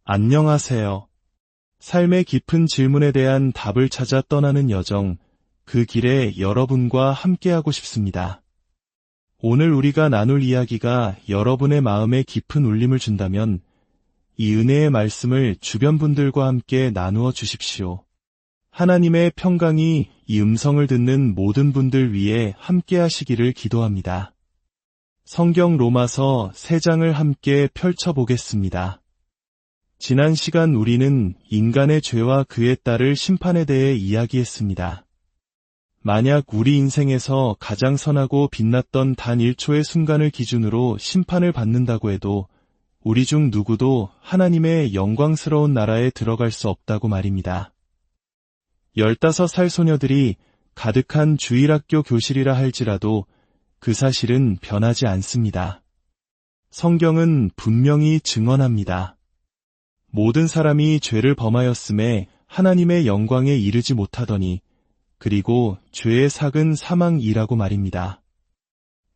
안녕하세요. 삶의 깊은 질문에 대한 답을 찾아 떠나는 여정, 그 길에 여러분과 함께하고 싶습니다. 오늘 우리가 나눌 이야기가 여러분의 마음에 깊은 울림을 준다면 이 은혜의 말씀을 주변 분들과 함께 나누어 주십시오. 하나님의 평강이 이 음성을 듣는 모든 분들 위해 함께 하시기를 기도합니다. 성경 로마서 3장을 함께 펼쳐보겠습니다. 지난 시간 우리는 인간의 죄와 그에 따를 심판에 대해 이야기했습니다. 만약 우리 인생에서 가장 선하고 빛났던 단 1초의 순간을 기준으로 심판을 받는다고 해도 우리 중 누구도 하나님의 영광스러운 나라에 들어갈 수 없다고 말입니다. 15살 소녀들이 가득한 주일학교 교실이라 할지라도 그 사실은 변하지 않습니다. 성경은 분명히 증언합니다. 모든 사람이 죄를 범하였음에 하나님의 영광에 이르지 못하더니 그리고 죄의 삭은 사망이라고 말입니다.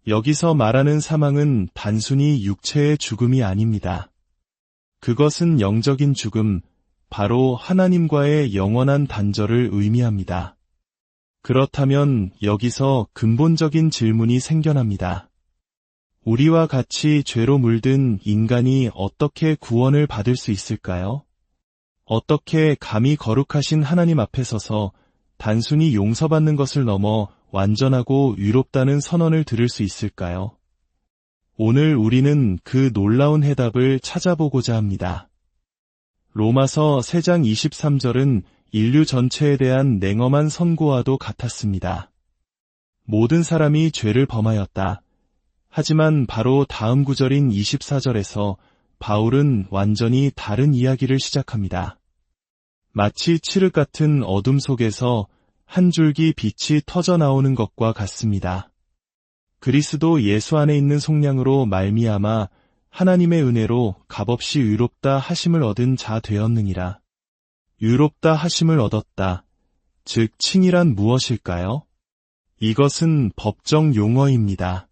여기서 말하는 사망은 단순히 육체의 죽음이 아닙니다. 그것은 영적인 죽음, 바로 하나님과의 영원한 단절을 의미합니다. 그렇다면 여기서 근본적인 질문이 생겨납니다. 우리와 같이 죄로 물든 인간이 어떻게 구원을 받을 수 있을까요? 어떻게 감히 거룩하신 하나님 앞에 서서 단순히 용서받는 것을 넘어 완전하고 위롭다는 선언을 들을 수 있을까요? 오늘 우리는 그 놀라운 해답을 찾아보고자 합니다. 로마서 3장 23절은 인류 전체에 대한 냉엄한 선고와도 같았습니다. 모든 사람이 죄를 범하였다. 하지만 바로 다음 구절인 24절에서 바울은 완전히 다른 이야기를 시작합니다. 마치 칠흑 같은 어둠 속에서 한 줄기 빛이 터져 나오는 것과 같습니다. 그리스도 예수 안에 있는 속량으로 말미암아 하나님의 은혜로 값없이 의롭다 하심을 얻은 자 되었느니라. 의롭다 하심을 얻었다. 즉 칭이란 무엇일까요? 이것은 법정 용어입니다.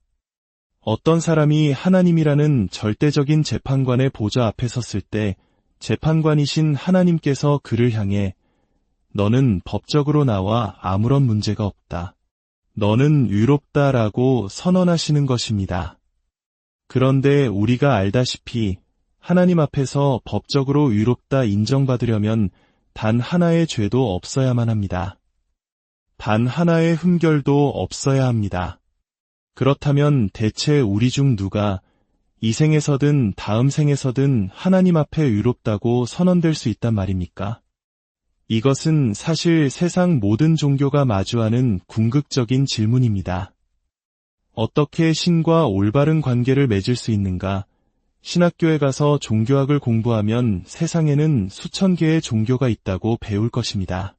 어떤 사람이 하나님이라는 절대적인 재판관의 보좌 앞에 섰을 때 재판관이신 하나님께서 그를 향해 너는 법적으로 나와 아무런 문제가 없다. 너는 의롭다라고 선언하시는 것입니다. 그런데 우리가 알다시피 하나님 앞에서 법적으로 의롭다 인정받으려면 단 하나의 죄도 없어야만 합니다. 단 하나의 흠결도 없어야 합니다. 그렇다면 대체 우리 중 누가 이 생에서든 다음 생에서든 하나님 앞에 의롭다고 선언될 수 있단 말입니까? 이것은 사실 세상 모든 종교가 마주하는 궁극적인 질문입니다. 어떻게 신과 올바른 관계를 맺을 수 있는가? 신학교에 가서 종교학을 공부하면 세상에는 수천 개의 종교가 있다고 배울 것입니다.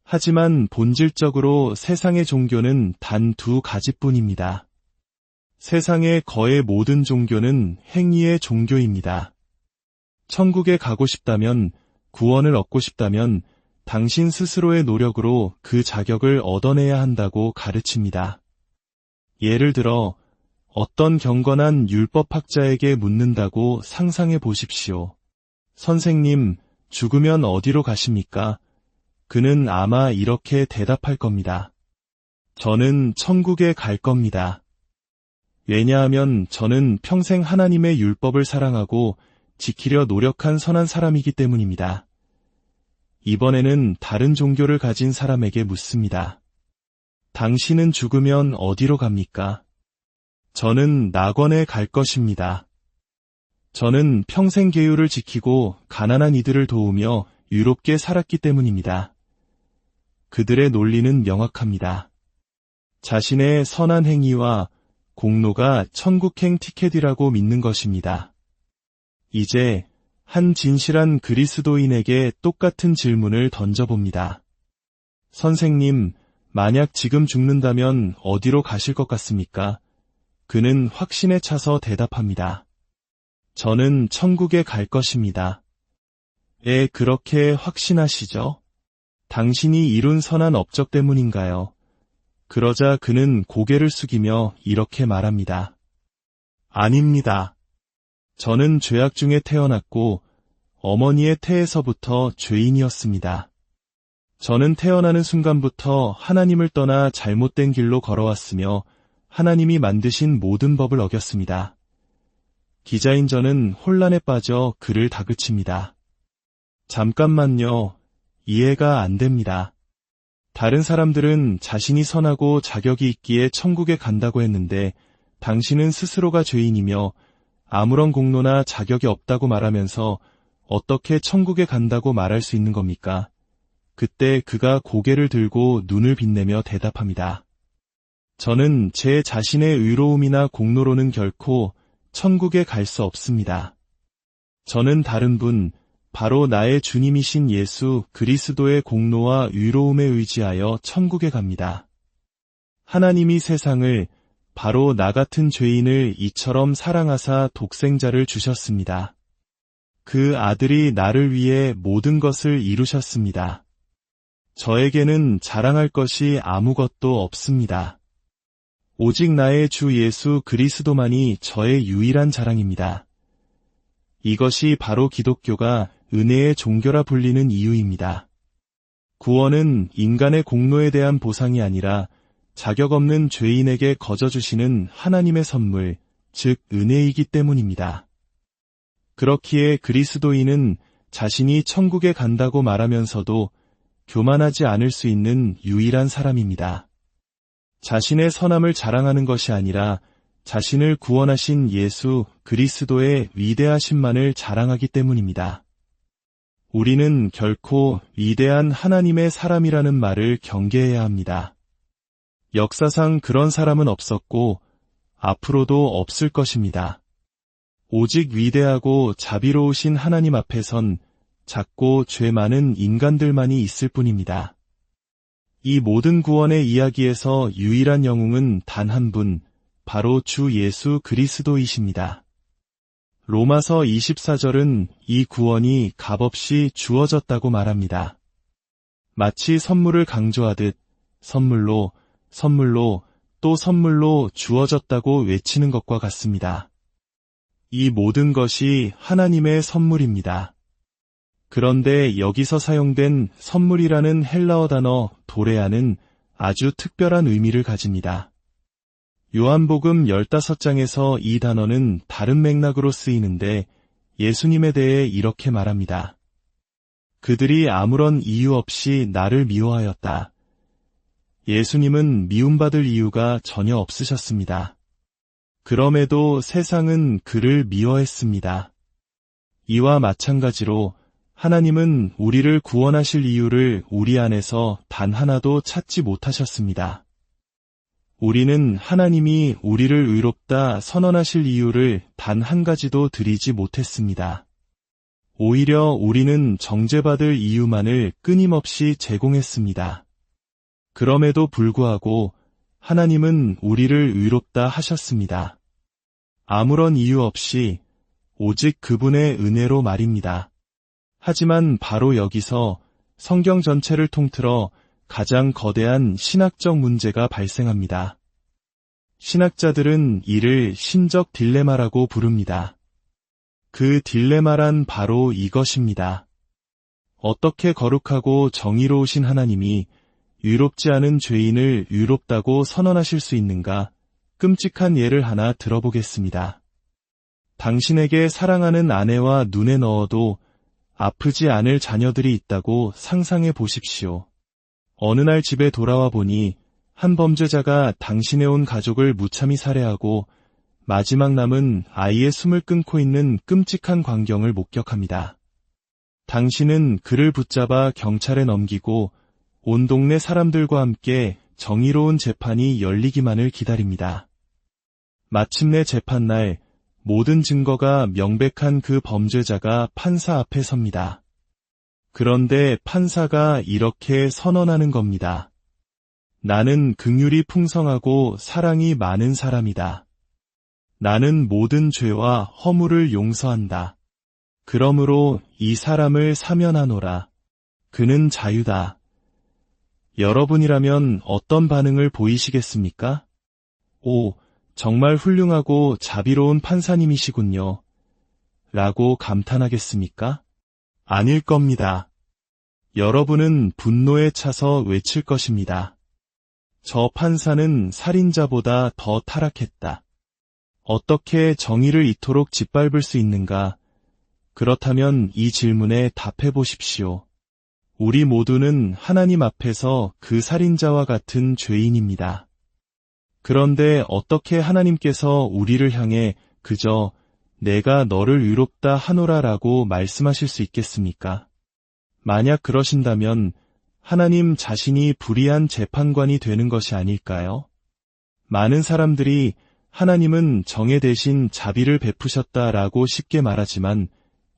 하지만 본질적으로 세상의 종교는 단 2가지뿐입니다. 세상의 거의 모든 종교는 행위의 종교입니다. 천국에 가고 싶다면, 구원을 얻고 싶다면 당신 스스로의 노력으로 그 자격을 얻어내야 한다고 가르칩니다. 예를 들어 어떤 경건한 율법학자에게 묻는다고 상상해 보십시오. 선생님, 죽으면 어디로 가십니까? 그는 아마 이렇게 대답할 겁니다. 저는 천국에 갈 겁니다. 왜냐하면 저는 평생 하나님의 율법을 사랑하고 지키려 노력한 선한 사람이기 때문입니다. 이번에는 다른 종교를 가진 사람에게 묻습니다. 당신은 죽으면 어디로 갑니까? 저는 낙원에 갈 것입니다. 저는 평생 계율을 지키고 가난한 이들을 도우며 유롭게 살았기 때문입니다. 그들의 논리는 명확합니다. 자신의 선한 행위와 공로가 천국행 티켓이라고 믿는 것입니다. 이제 한 진실한 그리스도인에게 똑같은 질문을 던져봅니다. 선생님, 만약 지금 죽는다면 어디로 가실 것 같습니까? 그는 확신에 차서 대답합니다. 저는 천국에 갈 것입니다. 그렇게 확신하시죠? 당신이 이룬 선한 업적 때문인가요? 그러자 그는 고개를 숙이며 이렇게 말합니다. 아닙니다. 저는 죄악 중에 태어났고 어머니의 태에서부터 죄인이었습니다. 저는 태어나는 순간부터 하나님을 떠나 잘못된 길로 걸어왔으며 하나님이 만드신 모든 법을 어겼습니다. 기자인 저는 혼란에 빠져 그를 다그칩니다. 잠깐만요. 이해가 안 됩니다. 다른 사람들은 자신이 선하고 자격이 있기에 천국에 간다고 했는데 당신은 스스로가 죄인이며 아무런 공로나 자격이 없다고 말하면서 어떻게 천국에 간다고 말할 수 있는 겁니까? 그때 그가 고개를 들고 눈을 빛내며 대답합니다. 저는 제 자신의 의로움이나 공로로는 결코 천국에 갈 수 없습니다. 저는 다른 분, 바로 나의 주님이신 예수 그리스도의 공로와 의로움에 의지하여 천국에 갑니다. 하나님이 세상을, 바로 나 같은 죄인을 이처럼 사랑하사 독생자를 주셨습니다. 그 아들이 나를 위해 모든 것을 이루셨습니다. 저에게는 자랑할 것이 아무것도 없습니다. 오직 나의 주 예수 그리스도만이 저의 유일한 자랑입니다. 이것이 바로 기독교가 은혜의 종교라 불리는 이유입니다. 구원은 인간의 공로에 대한 보상이 아니라 자격 없는 죄인에게 거저 주시는 하나님의 선물, 즉 은혜이기 때문입니다. 그렇기에 그리스도인은 자신이 천국에 간다고 말하면서도 교만하지 않을 수 있는 유일한 사람입니다. 자신의 선함을 자랑하는 것이 아니라 자신을 구원하신 예수 그리스도의 위대하심만을 자랑하기 때문입니다. 우리는 결코 위대한 하나님의 사람이라는 말을 경계해야 합니다. 역사상 그런 사람은 없었고 앞으로도 없을 것입니다. 오직 위대하고 자비로우신 하나님 앞에선 작고 죄 많은 인간들만이 있을 뿐입니다. 이 모든 구원의 이야기에서 유일한 영웅은 단 한 분, 바로 주 예수 그리스도이십니다. 로마서 24절은 이 구원이 값없이 주어졌다고 말합니다. 마치 선물을 강조하듯 선물로, 선물로, 또 선물로 주어졌다고 외치는 것과 같습니다. 이 모든 것이 하나님의 선물입니다. 그런데 여기서 사용된 선물이라는 헬라어 단어 도레아는 아주 특별한 의미를 가집니다. 요한복음 15장에서 이 단어는 다른 맥락으로 쓰이는데 예수님에 대해 이렇게 말합니다. 그들이 아무런 이유 없이 나를 미워하였다. 예수님은 미움받을 이유가 전혀 없으셨습니다. 그럼에도 세상은 그를 미워했습니다. 이와 마찬가지로 하나님은 우리를 구원하실 이유를 우리 안에서 단 하나도 찾지 못하셨습니다. 우리는 하나님이 우리를 의롭다 선언하실 이유를 단 한 가지도 드리지 못했습니다. 오히려 우리는 정죄받을 이유만을 끊임없이 제공했습니다. 그럼에도 불구하고 하나님은 우리를 의롭다 하셨습니다. 아무런 이유 없이 오직 그분의 은혜로 말입니다. 하지만 바로 여기서 성경 전체를 통틀어 가장 거대한 신학적 문제가 발생합니다. 신학자들은 이를 신적 딜레마라고 부릅니다. 그 딜레마란 바로 이것입니다. 어떻게 거룩하고 정의로우신 하나님이 의롭지 않은 죄인을 의롭다고 선언하실 수 있는가? 끔찍한 예를 하나 들어보겠습니다. 당신에게 사랑하는 아내와 눈에 넣어도 아프지 않을 자녀들이 있다고 상상해 보십시오. 어느 날 집에 돌아와 보니 한 범죄자가 당신의 온 가족을 무참히 살해하고 마지막 남은 아이의 숨을 끊고 있는 끔찍한 광경을 목격합니다. 당신은 그를 붙잡아 경찰에 넘기고 온 동네 사람들과 함께 정의로운 재판이 열리기만을 기다립니다. 마침내 재판날 모든 증거가 명백한 그 범죄자가 판사 앞에 섭니다. 그런데 판사가 이렇게 선언하는 겁니다. 나는 긍휼이 풍성하고 사랑이 많은 사람이다. 나는 모든 죄와 허물을 용서한다. 그러므로 이 사람을 사면하노라. 그는 자유다. 여러분이라면 어떤 반응을 보이시겠습니까? 오, 정말 훌륭하고 자비로운 판사님이시군요. 라고 감탄하겠습니까? 아닐 겁니다. 여러분은 분노에 차서 외칠 것입니다. 저 판사는 살인자보다 더 타락했다. 어떻게 정의를 이토록 짓밟을 수 있는가? 그렇다면 이 질문에 답해 보십시오. 우리 모두는 하나님 앞에서 그 살인자와 같은 죄인입니다. 그런데 어떻게 하나님께서 우리를 향해 그저 내가 너를 의롭다 하노라라고 말씀하실 수 있겠습니까? 만약 그러신다면 하나님 자신이 불의한 재판관이 되는 것이 아닐까요? 많은 사람들이 하나님은 정의 대신 자비를 베푸셨다라고 쉽게 말하지만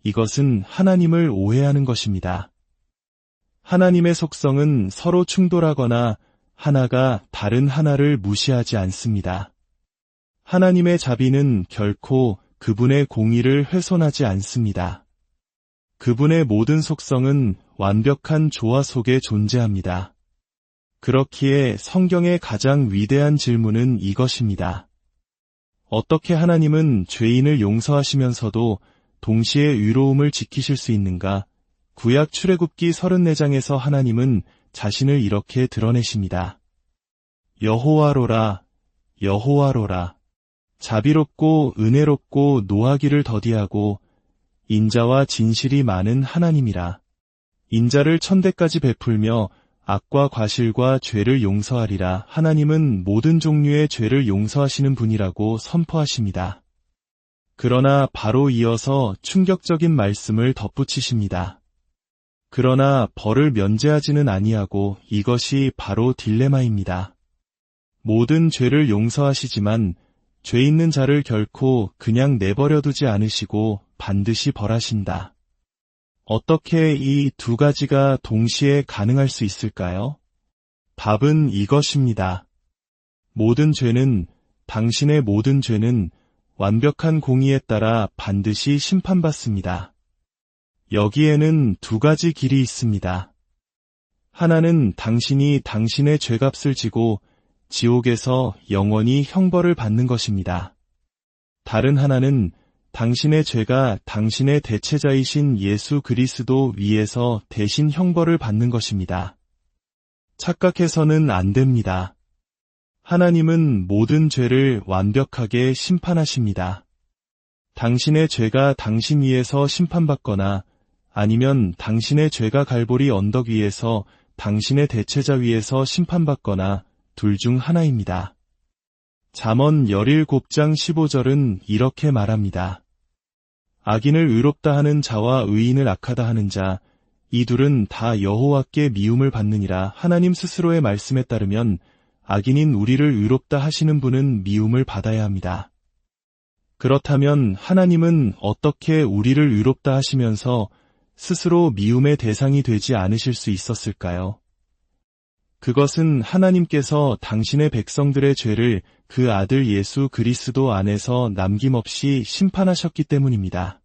이것은 하나님을 오해하는 것입니다. 하나님의 속성은 서로 충돌하거나 하나가 다른 하나를 무시하지 않습니다. 하나님의 자비는 결코 그분의 공의를 훼손하지 않습니다. 그분의 모든 속성은 완벽한 조화 속에 존재합니다. 그렇기에 성경의 가장 위대한 질문은 이것입니다. 어떻게 하나님은 죄인을 용서하시면서도 동시에 의로움을 지키실 수 있는가? 구약 출애굽기 34장에서 하나님은 자신을 이렇게 드러내십니다. 여호와로라, 여호와로라. 자비롭고 은혜롭고 노하기를 더디하고 인자와 진실이 많은 하나님이라. 인자를 천대까지 베풀며 악과 과실과 죄를 용서하리라. 하나님은 모든 종류의 죄를 용서하시는 분이라고 선포하십니다. 그러나 바로 이어서 충격적인 말씀을 덧붙이십니다. 그러나 벌을 면제하지는 아니하고 이것이 바로 딜레마입니다. 모든 죄를 용서하시지만 죄 있는 자를 결코 그냥 내버려두지 않으시고 반드시 벌하신다. 어떻게 이 두 가지가 동시에 가능할 수 있을까요? 답은 이것입니다. 당신의 모든 죄는 완벽한 공의에 따라 반드시 심판받습니다. 여기에는 두 가지 길이 있습니다. 하나는 당신이 당신의 죄값을 지고 지옥에서 영원히 형벌을 받는 것입니다. 다른 하나는 당신의 죄가 당신의 대체자이신 예수 그리스도 위에서 대신 형벌을 받는 것입니다. 착각해서는 안 됩니다. 하나님은 모든 죄를 완벽하게 심판하십니다. 당신의 죄가 당신 위에서 심판받거나 아니면 당신의 죄가 갈보리 언덕 위에서 당신의 대체자 위에서 심판받거나 둘 중 하나입니다. 잠언 17장 15절은 이렇게 말합니다. 악인을 의롭다 하는 자와 의인을 악하다 하는 자, 이 둘은 다 여호와께 미움을 받느니라. 하나님 스스로의 말씀에 따르면 악인인 우리를 의롭다 하시는 분은 미움을 받아야 합니다. 그렇다면 하나님은 어떻게 우리를 의롭다 하시면서 스스로 미움의 대상이 되지 않으실 수 있었을까요? 그것은 하나님께서 당신의 백성들의 죄를 그 아들 예수 그리스도 안에서 남김없이 심판하셨기 때문입니다.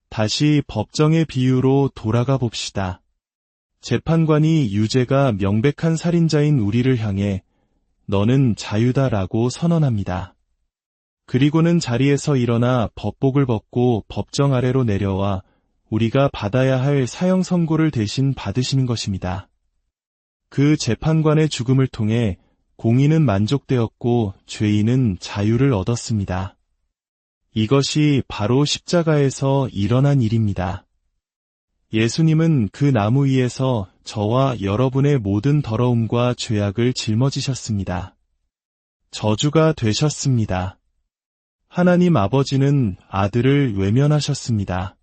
다시 법정의 비유로 돌아가 봅시다. 재판관이 유죄가 명백한 살인자인 우리를 향해 너는 자유다라고 선언합니다. 그리고는 자리에서 일어나 법복을 벗고 법정 아래로 내려와 우리가 받아야 할 사형 선고를 대신 받으시는 것입니다. 그 재판관의 죽음을 통해 공의는 만족되었고 죄인은 자유를 얻었습니다. 이것이 바로 십자가에서 일어난 일입니다. 예수님은 그 나무 위에서 저와 여러분의 모든 더러움과 죄악을 짊어지셨습니다. 저주가 되셨습니다. 하나님 아버지는 아들을 외면하셨습니다.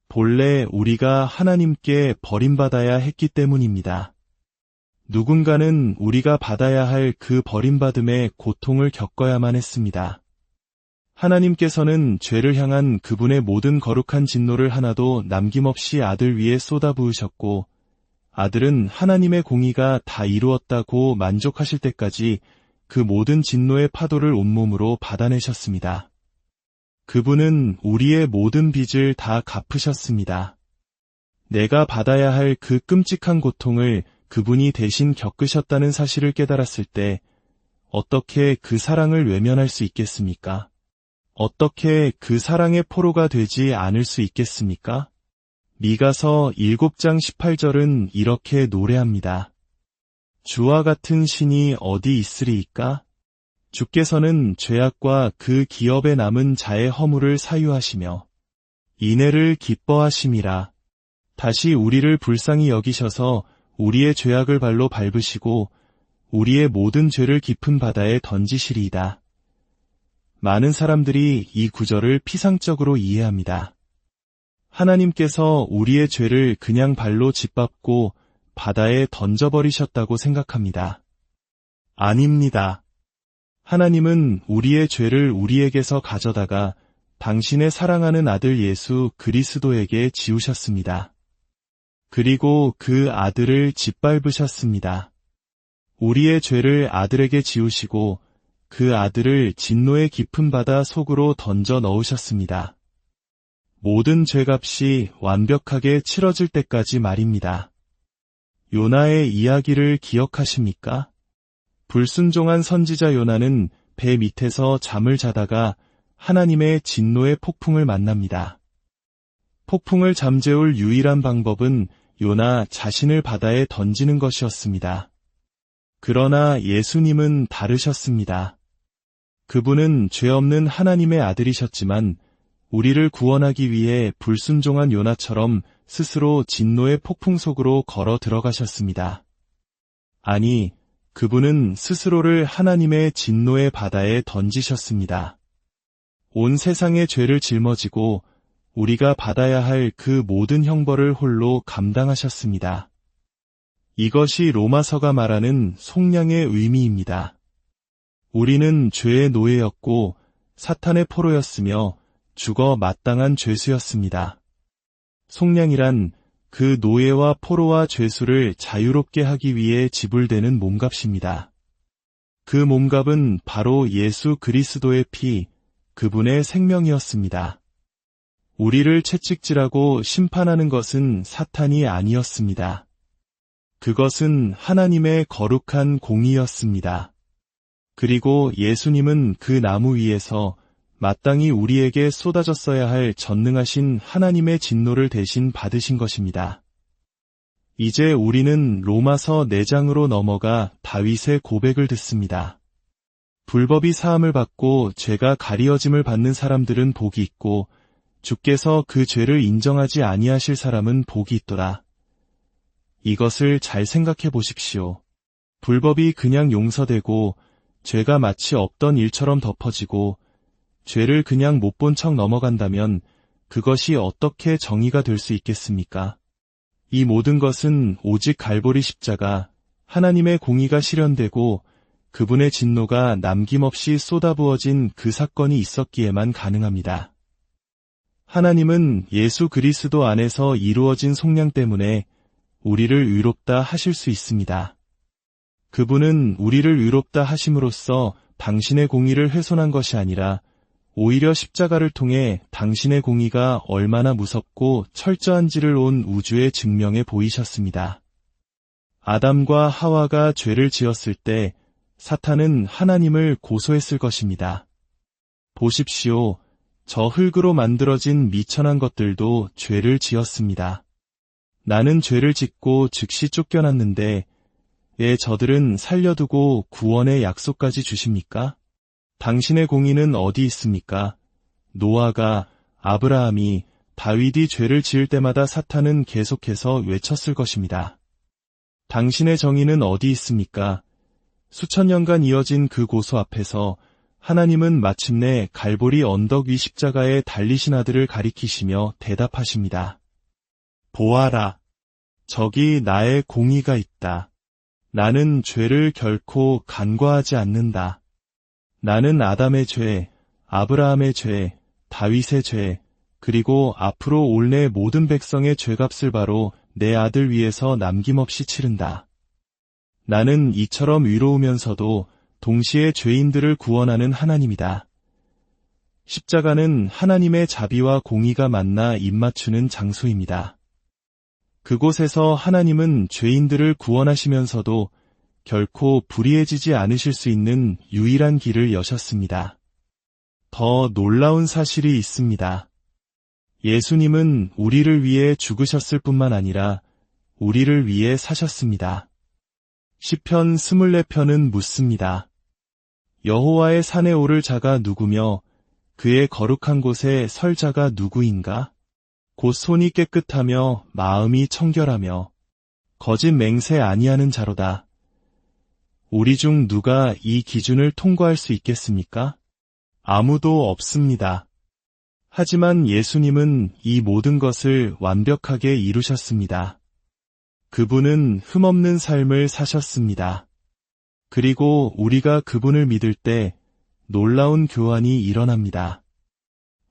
본래 우리가 하나님께 버림받아야 했기 때문입니다. 누군가는 우리가 받아야 할 그 버림받음의 고통을 겪어야만 했습니다. 하나님께서는 죄를 향한 그분의 모든 거룩한 진노를 하나도 남김없이 아들 위에 쏟아부으셨고 아들은 하나님의 공의가 다 이루었다고 만족하실 때까지 그 모든 진노의 파도를 온몸으로 받아내셨습니다. 그분은 우리의 모든 빚을 다 갚으셨습니다. 내가 받아야 할 그 끔찍한 고통을 그분이 대신 겪으셨다는 사실을 깨달았을 때 어떻게 그 사랑을 외면할 수 있겠습니까? 어떻게 그 사랑의 포로가 되지 않을 수 있겠습니까? 미가서 7장 18절은 이렇게 노래합니다. 주와 같은 신이 어디 있으리이까? 주께서는 죄악과 그 기업에 남은 자의 허물을 사유하시며 인애를 기뻐하심이라. 다시 우리를 불쌍히 여기셔서 우리의 죄악을 발로 밟으시고 우리의 모든 죄를 깊은 바다에 던지시리이다. 많은 사람들이 이 구절을 피상적으로 이해합니다. 하나님께서 우리의 죄를 그냥 발로 짓밟고 바다에 던져버리셨다고 생각합니다. 아닙니다. 하나님은 우리의 죄를 우리에게서 가져다가 당신의 사랑하는 아들 예수 그리스도에게 지우셨습니다. 그리고 그 아들을 짓밟으셨습니다. 우리의 죄를 아들에게 지우시고 그 아들을 진노의 깊은 바다 속으로 던져 넣으셨습니다. 모든 죄값이 완벽하게 치러질 때까지 말입니다. 요나의 이야기를 기억하십니까? 불순종한 선지자 요나는 배 밑에서 잠을 자다가 하나님의 진노의 폭풍을 만납니다. 폭풍을 잠재울 유일한 방법은 요나 자신을 바다에 던지는 것이었습니다. 그러나 예수님은 다르셨습니다. 그분은 죄 없는 하나님의 아들이셨지만 우리를 구원하기 위해 불순종한 요나처럼 스스로 진노의 폭풍 속으로 걸어 들어가셨습니다. 아니, 그분은 스스로를 하나님의 진노의 바다에 던지셨습니다. 온 세상의 죄를 짊어지고 우리가 받아야 할 그 모든 형벌을 홀로 감당하셨습니다. 이것이 로마서가 말하는 속량의 의미입니다. 우리는 죄의 노예였고 사탄의 포로였으며 죽어 마땅한 죄수였습니다. 속량이란 그 노예와 포로와 죄수를 자유롭게 하기 위해 지불되는 몸값입니다. 그 몸값은 바로 예수 그리스도의 피, 그분의 생명이었습니다. 우리를 채찍질하고 심판하는 것은 사탄이 아니었습니다. 그것은 하나님의 거룩한 공의였습니다. 그리고 예수님은 그 나무 위에서 마땅히 우리에게 쏟아졌어야 할 전능하신 하나님의 진노를 대신 받으신 것입니다. 이제 우리는 로마서 4장으로 넘어가 다윗의 고백을 듣습니다. 불법이 사함을 받고 죄가 가리어짐을 받는 사람들은 복이 있고 주께서 그 죄를 인정하지 아니하실 사람은 복이 있도다. 이것을 잘 생각해 보십시오. 불법이 그냥 용서되고 죄가 마치 없던 일처럼 덮어지고 죄를 그냥 못 본 척 넘어간다면 그것이 어떻게 정의가 될 수 있겠습니까? 이 모든 것은 오직 갈보리 십자가, 하나님의 공의가 실현되고 그분의 진노가 남김없이 쏟아부어진 그 사건이 있었기에만 가능합니다. 하나님은 예수 그리스도 안에서 이루어진 속량 때문에 우리를 의롭다 하실 수 있습니다. 그분은 우리를 의롭다 하심으로써 당신의 공의를 훼손한 것이 아니라 오히려 십자가를 통해 당신의 공의가 얼마나 무섭고 철저한지를 온 우주에 증명해 보이셨습니다. 아담과 하와가 죄를 지었을 때 사탄은 하나님을 고소했을 것입니다. 보십시오. 저 흙으로 만들어진 미천한 것들도 죄를 지었습니다. 나는 죄를 짓고 즉시 쫓겨났는데 왜 저들은 살려두고 구원의 약속까지 주십니까? 당신의 공의는 어디 있습니까? 노아가, 아브라함이, 다윗이 죄를 지을 때마다 사탄은 계속해서 외쳤을 것입니다. 당신의 정의는 어디 있습니까? 수천 년간 이어진 그 고소 앞에서 하나님은 마침내 갈보리 언덕 위 십자가에 달리신 아들을 가리키시며 대답하십니다. 보아라. 저기 나의 공의가 있다. 나는 죄를 결코 간과하지 않는다. 나는 아담의 죄, 아브라함의 죄, 다윗의 죄, 그리고 앞으로 올 내 모든 백성의 죄값을 바로 내 아들 위에서 남김없이 치른다. 나는 이처럼 위로우면서도 동시에 죄인들을 구원하는 하나님이다. 십자가는 하나님의 자비와 공의가 만나 입맞추는 장소입니다. 그곳에서 하나님은 죄인들을 구원하시면서도 결코 불의해지지 않으실 수 있는 유일한 길을 여셨습니다. 더 놀라운 사실이 있습니다. 예수님은 우리를 위해 죽으셨을 뿐만 아니라 우리를 위해 사셨습니다. 시편 24편은 묻습니다. 여호와의 산에 오를 자가 누구며 그의 거룩한 곳에 설 자가 누구인가? 곧 손이 깨끗하며 마음이 청결하며 거짓 맹세 아니하는 자로다. 우리 중 누가 이 기준을 통과할 수 있겠습니까? 아무도 없습니다. 하지만 예수님은 이 모든 것을 완벽하게 이루셨습니다. 그분은 흠없는 삶을 사셨습니다. 그리고 우리가 그분을 믿을 때 놀라운 교환이 일어납니다.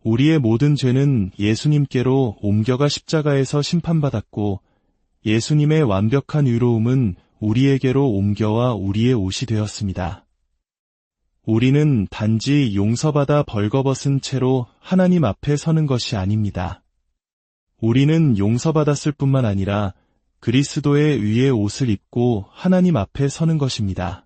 우리의 모든 죄는 예수님께로 옮겨가 십자가에서 심판받았고 예수님의 완벽한 의로움은 우리에게로 옮겨와 우리의 옷이 되었습니다. 우리는 단지 용서받아 벌거벗은 채로 하나님 앞에 서는 것이 아닙니다. 우리는 용서받았을 뿐만 아니라 그리스도의 의의 옷을 입고 하나님 앞에 서는 것입니다.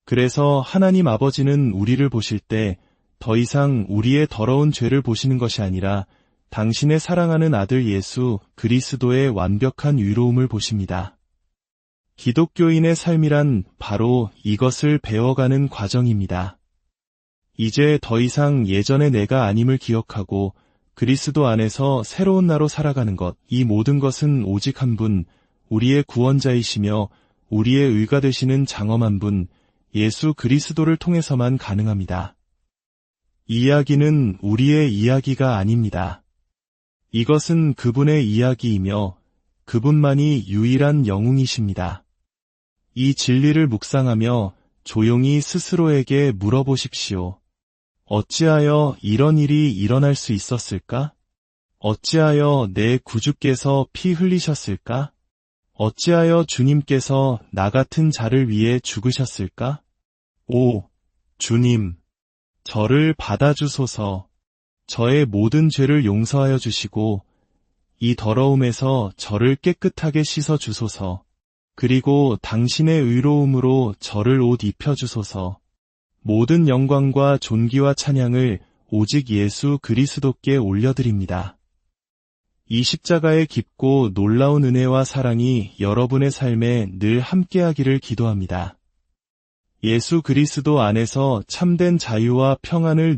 그래서 하나님 아버지는 우리를 보실 때 더 이상 우리의 더러운 죄를 보시는 것이 아니라 당신의 사랑하는 아들 예수 그리스도의 완벽한 의로움을 보십니다. 기독교인의 삶이란 바로 이것을 배워가는 과정입니다. 이제 더 이상 예전의 내가 아님을 기억하고 그리스도 안에서 새로운 나로 살아가는 것, 이 모든 것은 오직 한 분, 우리의 구원자이시며 우리의 의가 되시는 장엄한 분, 예수 그리스도를 통해서만 가능합니다. 이 이야기는 우리의 이야기가 아닙니다. 이것은 그분의 이야기이며 그분만이 유일한 영웅이십니다. 이 진리를 묵상하며 조용히 스스로에게 물어보십시오. 어찌하여 이런 일이 일어날 수 있었을까? 어찌하여 내 구주께서 피 흘리셨을까? 어찌하여 주님께서 나 같은 자를 위해 죽으셨을까? 오, 주님, 저를 받아주소서. 저의 모든 죄를 용서하여 주시고 이 더러움에서 저를 깨끗하게 씻어 주소서. 그리고 당신의 의로움으로 저를 옷 입혀 주소서. 모든 영광과 존귀와 찬양을 오직 예수 그리스도께 올려드립니다. 이 십자가의 깊고 놀라운 은혜와 사랑이 여러분의 삶에 늘 함께하기를 기도합니다. 예수 그리스도 안에서 참된 자유와 평안을